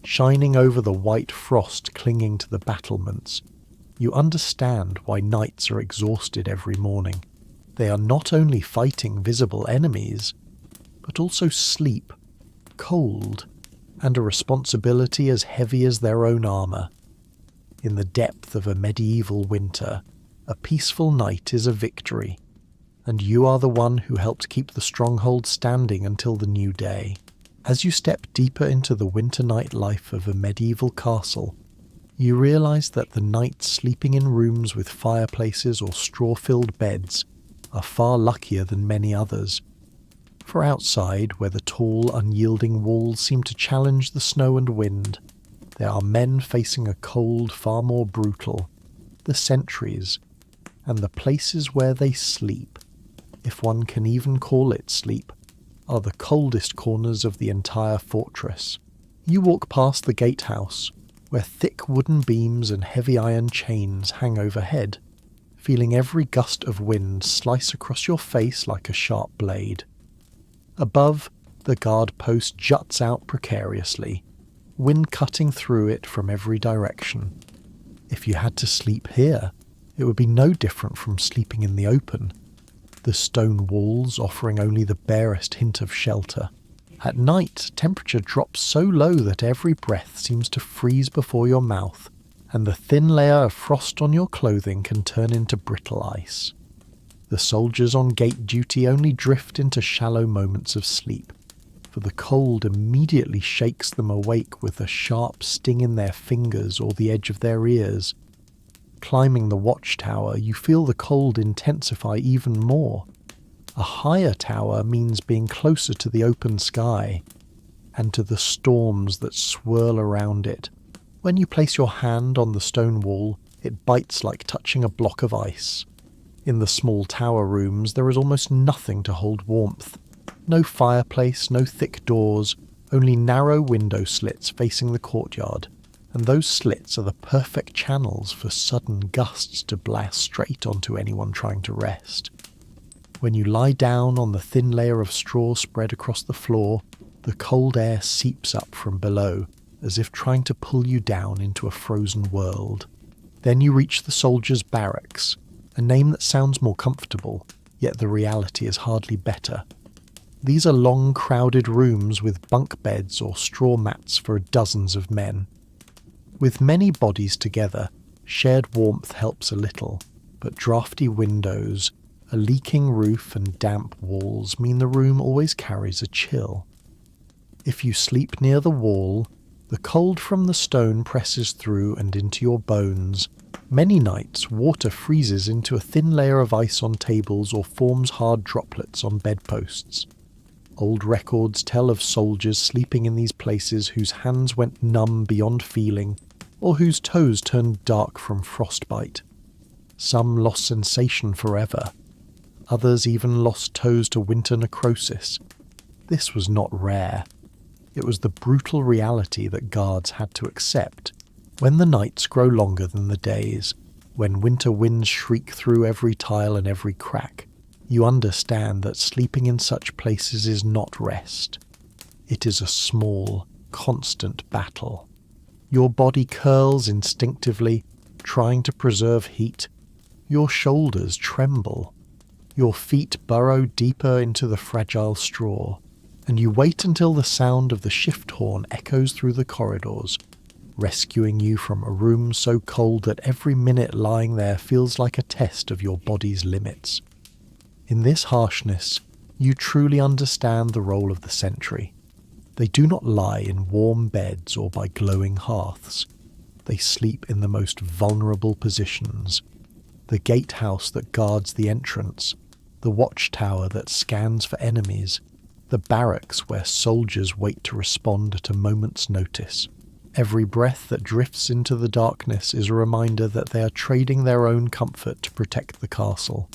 shining over the white frost clinging to the battlements, you understand why knights are exhausted every morning. They are not only fighting visible enemies, but also sleep, cold, and a responsibility as heavy as their own armour. In the depth of a medieval winter, a peaceful night is a victory, and you are the one who helped keep the stronghold standing until the new day. As you step deeper into the winter night life of a medieval castle, you realise that the knights sleeping in rooms with fireplaces or straw-filled beds are far luckier than many others. For outside, where the tall, unyielding walls seem to challenge the snow and wind, there are men facing a cold far more brutal. The sentries, and the places where they sleep, if one can even call it sleep, are the coldest corners of the entire fortress. You walk past the gatehouse, where thick wooden beams and heavy iron chains hang overhead, feeling every gust of wind slice across your face like a sharp blade. Above, the guard post juts out precariously, wind cutting through it from every direction. If you had to sleep here, it would be no different from sleeping in the open, the stone walls offering only the barest hint of shelter. At night, temperature drops so low that every breath seems to freeze before your mouth, and the thin layer of frost on your clothing can turn into brittle ice. The soldiers on gate duty only drift into shallow moments of sleep, for the cold immediately shakes them awake with a sharp sting in their fingers or the edge of their ears. Climbing the watchtower, you feel the cold intensify even more. A higher tower means being closer to the open sky, and to the storms that swirl around it. When you place your hand on the stone wall, it bites like touching a block of ice. In the small tower rooms, there is almost nothing to hold warmth. No fireplace, no thick doors, only narrow window slits facing the courtyard, and those slits are the perfect channels for sudden gusts to blast straight onto anyone trying to rest. When you lie down on the thin layer of straw spread across the floor, the cold air seeps up from below, as if trying to pull you down into a frozen world. Then you reach the soldiers' barracks, a name that sounds more comfortable, yet the reality is hardly better. These are long, crowded rooms with bunk beds or straw mats for dozens of men. With many bodies together, shared warmth helps a little, but drafty windows, a leaking roof and damp walls mean the room always carries a chill. If you sleep near the wall, the cold from the stone presses through and into your bones. Many nights, water freezes into a thin layer of ice on tables or forms hard droplets on bedposts. Old records tell of soldiers sleeping in these places whose hands went numb beyond feeling, or whose toes turned dark from frostbite. Some lost sensation forever. Others even lost toes to winter necrosis. This was not rare. It was the brutal reality that guards had to accept. When the nights grow longer than the days, when winter winds shriek through every tile and every crack, you understand that sleeping in such places is not rest. It is a small, constant battle. Your body curls instinctively, trying to preserve heat. Your shoulders tremble. Your feet burrow deeper into the fragile straw, and you wait until the sound of the shift horn echoes through the corridors, rescuing you from a room so cold that every minute lying there feels like a test of your body's limits. In this harshness, you truly understand the role of the sentry. They do not lie in warm beds or by glowing hearths. They sleep in the most vulnerable positions. The gatehouse that guards the entrance, the watchtower that scans for enemies, the barracks where soldiers wait to respond at a moment's notice. Every breath that drifts into the darkness is a reminder that they are trading their own comfort to protect the castle.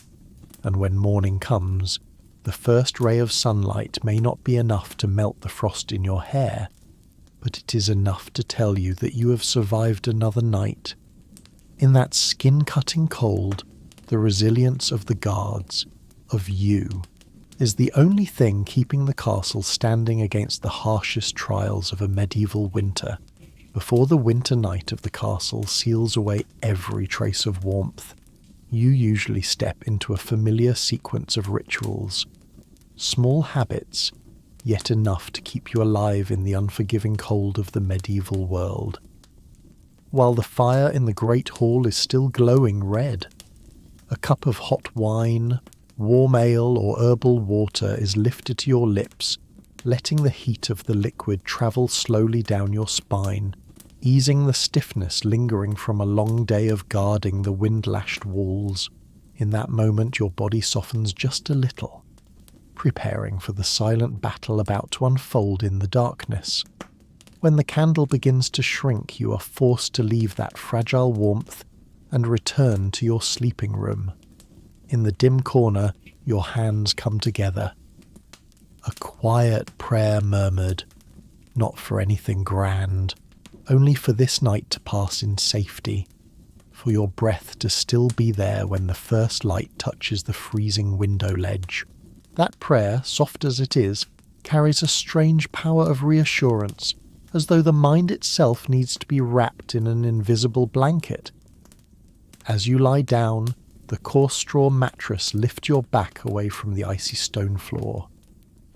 And when morning comes, the first ray of sunlight may not be enough to melt the frost in your hair, but it is enough to tell you that you have survived another night. In that skin-cutting cold, the resilience of the guards, of you, is the only thing keeping the castle standing against the harshest trials of a medieval winter, before the winter night of the castle seals away every trace of warmth. You usually step into a familiar sequence of rituals, small habits, yet enough to keep you alive in the unforgiving cold of the medieval world. While the fire in the great hall is still glowing red, a cup of hot wine, warm ale or herbal water is lifted to your lips, letting the heat of the liquid travel slowly down your spine, easing the stiffness lingering from a long day of guarding the wind-lashed walls. In that moment your body softens just a little, preparing for the silent battle about to unfold in the darkness. When the candle begins to shrink, you are forced to leave that fragile warmth and return to your sleeping room. In the dim corner, your hands come together. A quiet prayer murmured, not for anything grand, only for this night to pass in safety, for your breath to still be there when the first light touches the freezing window ledge. That prayer, soft as it is, carries a strange power of reassurance, as though the mind itself needs to be wrapped in an invisible blanket. As you lie down, the coarse straw mattress lifts your back away from the icy stone floor.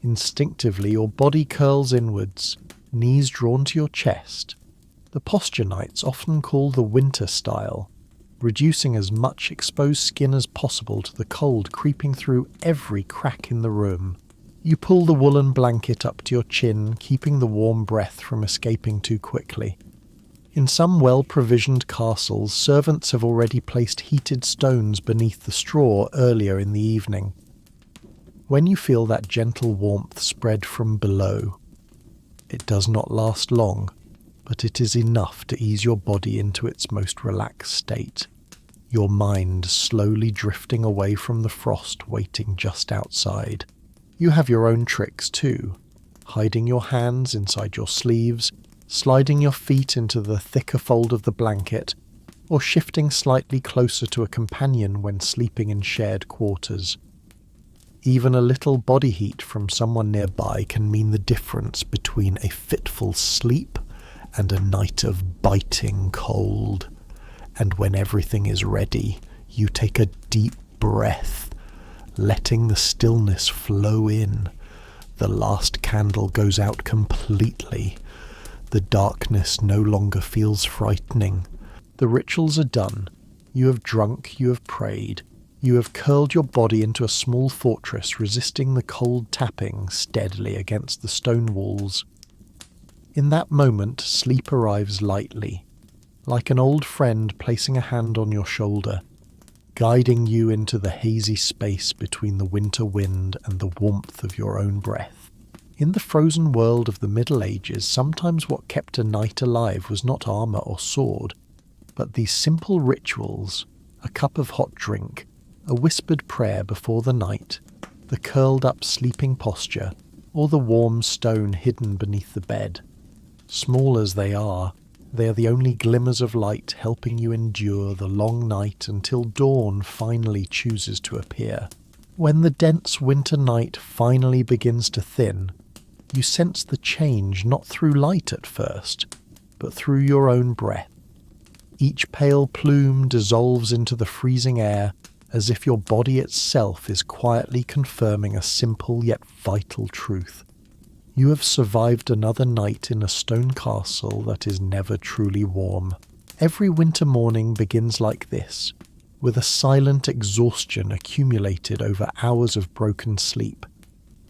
Instinctively, your body curls inwards, knees drawn to your chest. The posture nights often call the winter style, reducing as much exposed skin as possible to the cold creeping through every crack in the room. You pull the woolen blanket up to your chin, keeping the warm breath from escaping too quickly. In some well-provisioned castles, servants have already placed heated stones beneath the straw earlier in the evening. When you feel that gentle warmth spread from below, it does not last long, but it is enough to ease your body into its most relaxed state, your mind slowly drifting away from the frost waiting just outside. You have your own tricks too, hiding your hands inside your sleeves, sliding your feet into the thicker fold of the blanket, or shifting slightly closer to a companion when sleeping in shared quarters. Even a little body heat from someone nearby can mean the difference between a fitful sleep and a night of biting cold. And when everything is ready, you take a deep breath, letting the stillness flow in. The last candle goes out completely. The darkness no longer feels frightening. The rituals are done. You have drunk, you have prayed. You have curled your body into a small fortress, resisting the cold tapping steadily against the stone walls. In that moment, sleep arrives lightly, like an old friend placing a hand on your shoulder, guiding you into the hazy space between the winter wind and the warmth of your own breath. In the frozen world of the Middle Ages, sometimes what kept a knight alive was not armour or sword, but these simple rituals: a cup of hot drink, a whispered prayer before the night, the curled-up sleeping posture, or the warm stone hidden beneath the bed. Small as they are the only glimmers of light helping you endure the long night until dawn finally chooses to appear. When the dense winter night finally begins to thin, you sense the change not through light at first, but through your own breath. Each pale plume dissolves into the freezing air, as if your body itself is quietly confirming a simple yet vital truth. You have survived another night in a stone castle that is never truly warm. Every winter morning begins like this, with a silent exhaustion accumulated over hours of broken sleep,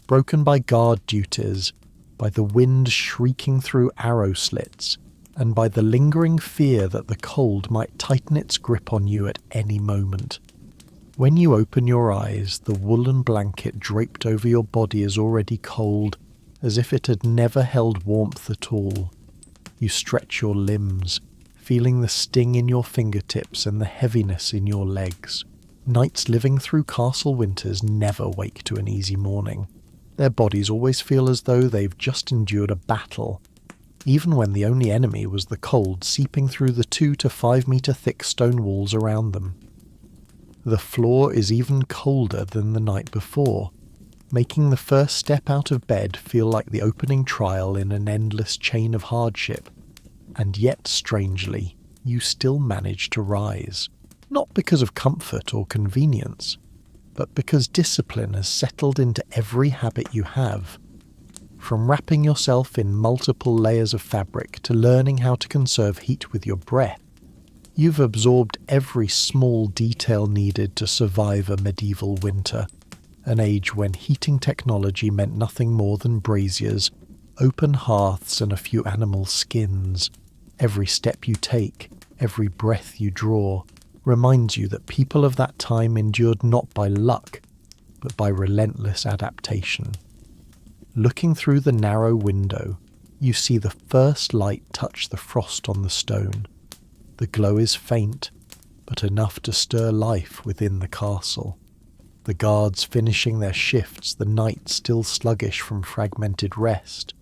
broken by guard duties, by the wind shrieking through arrow slits, and by the lingering fear that the cold might tighten its grip on you at any moment. When you open your eyes, the woolen blanket draped over your body is already cold, as if it had never held warmth at all. You stretch your limbs, feeling the sting in your fingertips and the heaviness in your legs. Knights living through castle winters never wake to an easy morning. Their bodies always feel as though they've just endured a battle, even when the only enemy was the cold seeping through the 2 to 5 meter thick stone walls around them. The floor is even colder than the night before, making the first step out of bed feel like the opening trial in an endless chain of hardship. And yet, strangely, you still manage to rise. Not because of comfort or convenience, but because discipline has settled into every habit you have. From wrapping yourself in multiple layers of fabric to learning how to conserve heat with your breath, you've absorbed every small detail needed to survive a medieval winter, an age when heating technology meant nothing more than braziers, open hearths and a few animal skins. Every step you take, every breath you draw, reminds you that people of that time endured not by luck, but by relentless adaptation. Looking through the narrow window, you see the first light touch the frost on the stone. The glow is faint, but enough to stir life within the castle. The guards finishing their shifts, the night still sluggish from fragmented rest.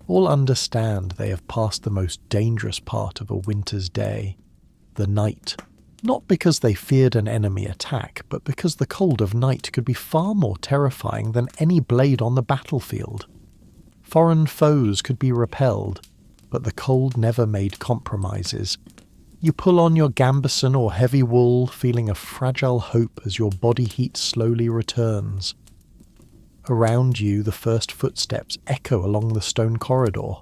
All understand they have passed the most dangerous part of a winter's day, the night. Not because they feared an enemy attack, but because the cold of night could be far more terrifying than any blade on the battlefield. Foreign foes could be repelled, but the cold never made compromises. You pull on your gambeson or heavy wool, feeling a fragile hope as your body heat slowly returns. Around you, the first footsteps echo along the stone corridor.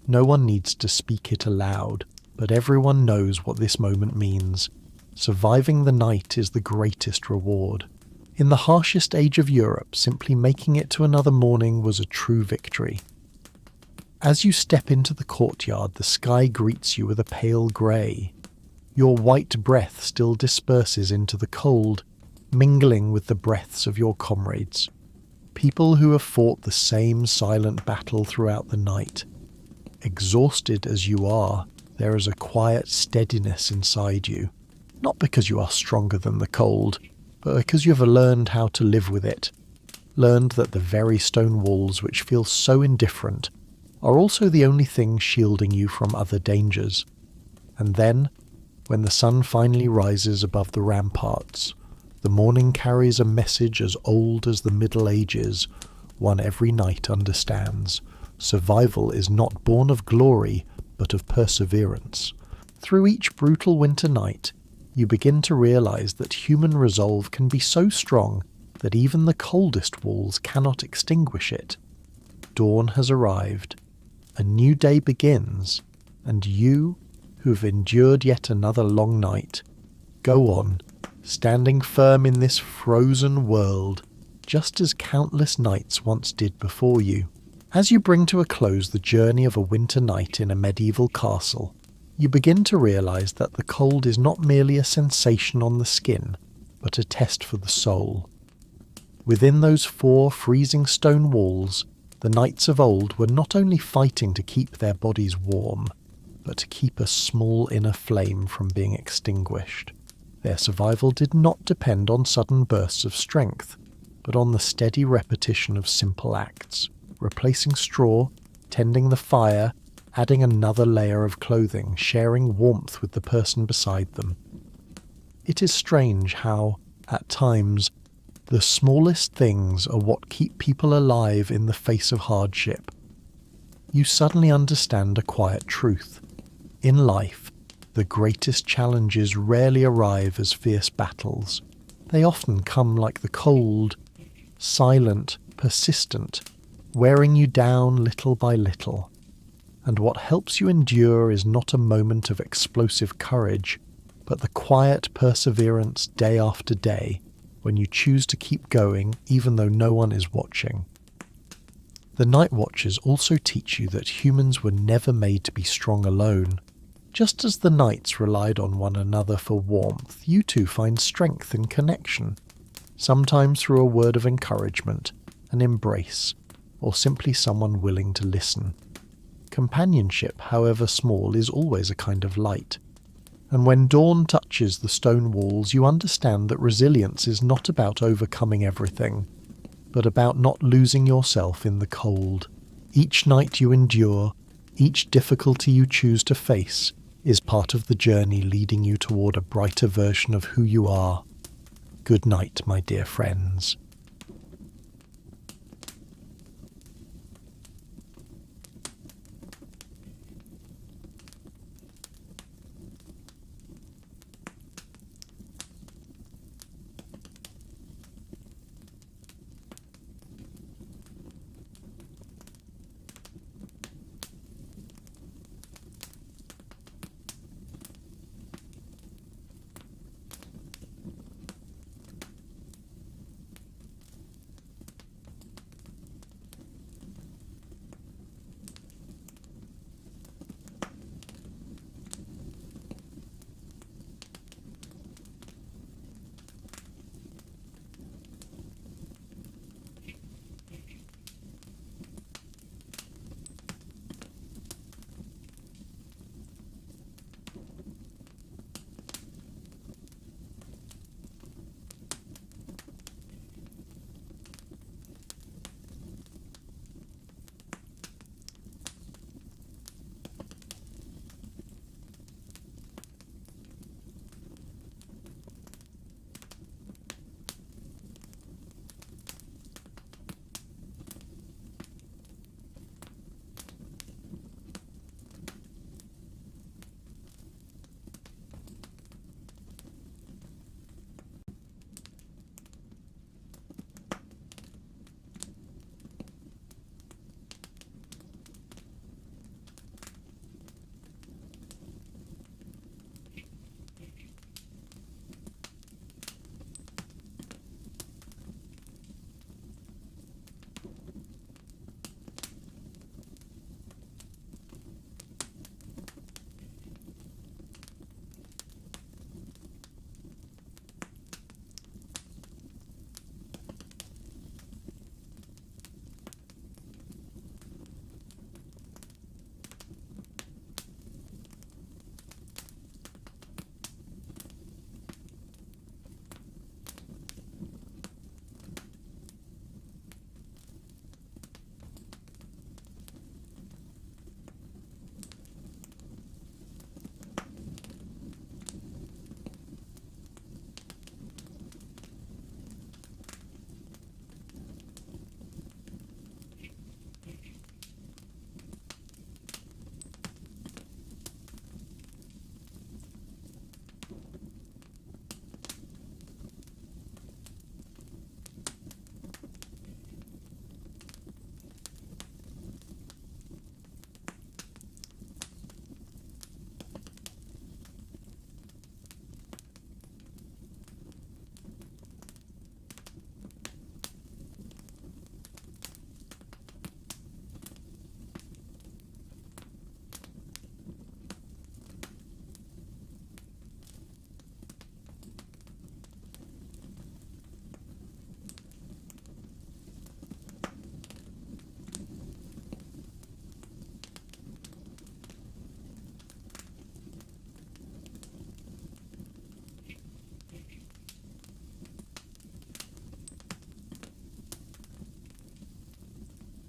No one needs to speak it aloud, but everyone knows what this moment means. Surviving the night is the greatest reward. In the harshest age of Europe, simply making it to another morning was a true victory. As you step into the courtyard, the sky greets you with a pale grey. Your white breath still disperses into the cold, mingling with the breaths of your comrades. People who have fought the same silent battle throughout the night. Exhausted as you are, there is a quiet steadiness inside you. Not because you are stronger than the cold, but because you have learned how to live with it. learned that the very stone walls which feel so indifferent are also the only things shielding you from other dangers. And then, when the sun finally rises above the ramparts, the morning carries a message as old as the Middle Ages, one every knight understands. Survival is not born of glory, but of perseverance. Through each brutal winter night, you begin to realize that human resolve can be so strong that even the coldest walls cannot extinguish it. Dawn has arrived, a new day begins, and you, who've endured yet another long night, go on, standing firm in this frozen world, just as countless nights once did before you. As you bring to a close the journey of a winter night in a medieval castle, you begin to realize that the cold is not merely a sensation on the skin, but a test for the soul. Within those 4 freezing stone walls, the knights of old were not only fighting to keep their bodies warm, but to keep a small inner flame from being extinguished. Their survival did not depend on sudden bursts of strength, but on the steady repetition of simple acts, replacing straw, tending the fire, adding another layer of clothing, sharing warmth with the person beside them. It is strange how, at times, the smallest things are what keep people alive in the face of hardship. You suddenly understand a quiet truth. In life, the greatest challenges rarely arrive as fierce battles. They often come like the cold, silent, persistent, wearing you down little by little. And what helps you endure is not a moment of explosive courage, but the quiet perseverance day after day, when you choose to keep going even though no one is watching. The Night Watchers also teach you that humans were never made to be strong alone. Just as the knights relied on one another for warmth, you too find strength in connection, sometimes through a word of encouragement, an embrace, or simply someone willing to listen. Companionship, however small, is always a kind of light. And when dawn touches the stone walls, you understand that resilience is not about overcoming everything, but about not losing yourself in the cold. Each night you endure, each difficulty you choose to face, is part of the journey leading you toward a brighter version of who you are. Good night, my dear friends.